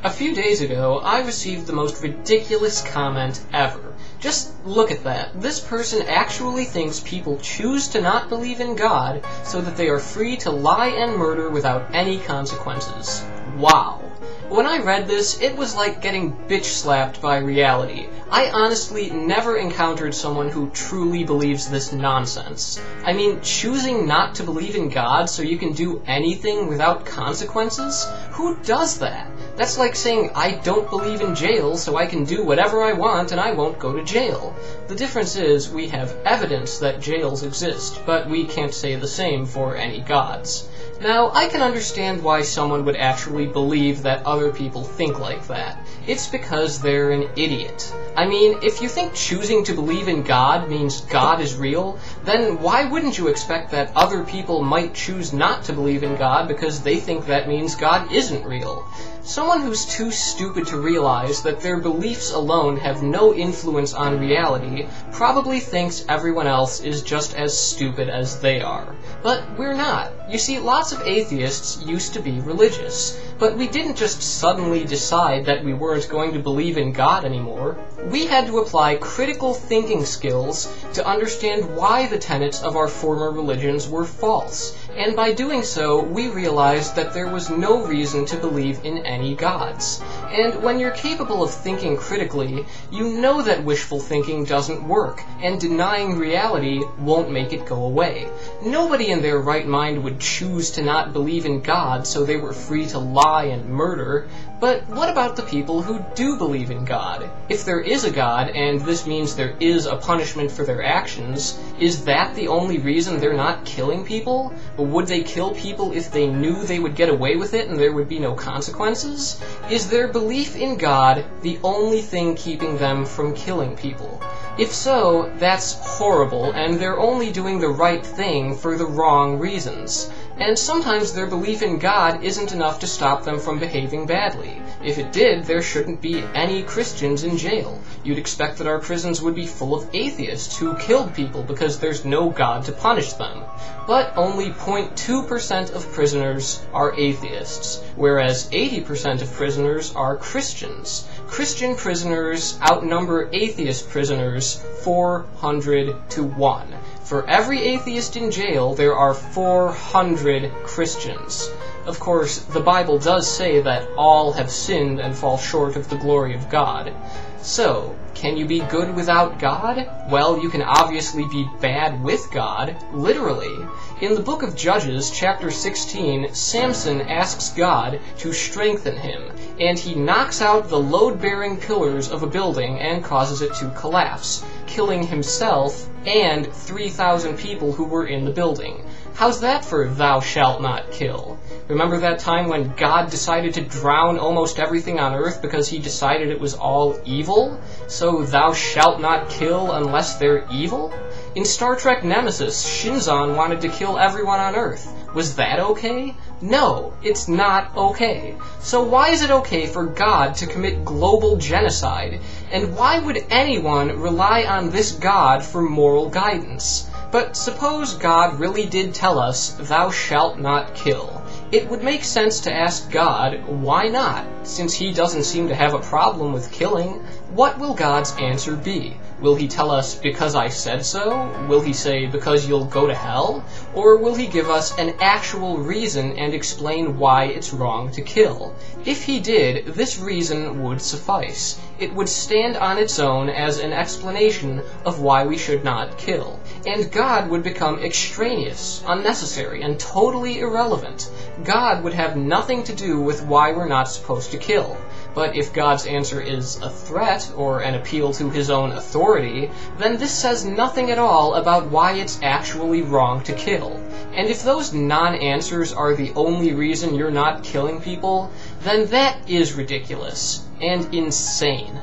A few days ago, I received the most ridiculous comment ever. Just look at that. This person actually thinks people choose to not believe in God so that they are free to lie and murder without any consequences. Wow. When I read this, it was like getting bitch-slapped by reality. I honestly never encountered someone who truly believes this nonsense. I mean, choosing not to believe in God so you can do anything without consequences? Who does that? That's like saying, I don't believe in jail, so I can do whatever I want and I won't go to jail. The difference is, we have evidence that jails exist, but we can't say the same for any gods. Now, I can understand why someone would actually believe that other people think like that. It's because they're an idiot. I mean, if you think choosing to believe in God means God is real, then why wouldn't you expect that other people might choose not to believe in God because they think that means God isn't real? Someone who's too stupid to realize that their beliefs alone have no influence on reality probably thinks everyone else is just as stupid as they are. But we're not. You see, lots of atheists used to be religious, but we didn't just suddenly decide that we weren't going to believe in God anymore. We had to apply critical thinking skills to understand why the tenets of our former religions were false, and by doing so, we realized that there was no reason to believe in any gods. And when you're capable of thinking critically, you know that wishful thinking doesn't work, and denying reality won't make it go away. Nobody in their right mind would choose to not believe in God so they were free to lie and murder. But what about the people who do believe in God? If there is a God, and this means there is a punishment for their actions, is that the only reason they're not killing people? Or would they kill people if they knew they would get away with it and there would be no consequences? Is their belief in God the only thing keeping them from killing people? If so, that's horrible, and they're only doing the right thing for the wrong reasons. And sometimes their belief in God isn't enough to stop them from behaving badly. If it did, there shouldn't be any Christians in jail. You'd expect that our prisons would be full of atheists who killed people because there's no God to punish them. But only 0.2% of prisoners are atheists, whereas 80% of prisoners are Christians. Christian prisoners outnumber atheist prisoners 400 to 1. For every atheist in jail, there are 400 Christians. Of course, the Bible does say that all have sinned and fall short of the glory of God. So, can you be good without God? Well, you can obviously be bad with God, literally. In the book of Judges, chapter 16, Samson asks God to strengthen him, and he knocks out the load-bearing pillars of a building and causes it to collapse, killing himself and 3,000 people who were in the building. How's that for thou shalt not kill? Remember that time when God decided to drown almost everything on Earth because he decided it was all evil? So thou shalt not kill unless they're evil? In Star Trek Nemesis, Shinzon wanted to kill everyone on Earth. Was that okay? No, it's not okay. So why is it okay for God to commit global genocide? And why would anyone rely on this God for moral guidance? But suppose God really did tell us, thou shalt not kill. It would make sense to ask God, why not? Since he doesn't seem to have a problem with killing, what will God's answer be? Will he tell us, because I said so? Will he say, because you'll go to hell? Or will he give us an actual reason and explain why it's wrong to kill? If he did, this reason would suffice. It would stand on its own as an explanation of why we should not kill. And God would become extraneous, unnecessary, and totally irrelevant. God would have nothing to do with why we're not supposed to kill. But if God's answer is a threat, or an appeal to his own authority, then this says nothing at all about why it's actually wrong to kill. And if those non-answers are the only reason you're not killing people, then that is ridiculous and insane.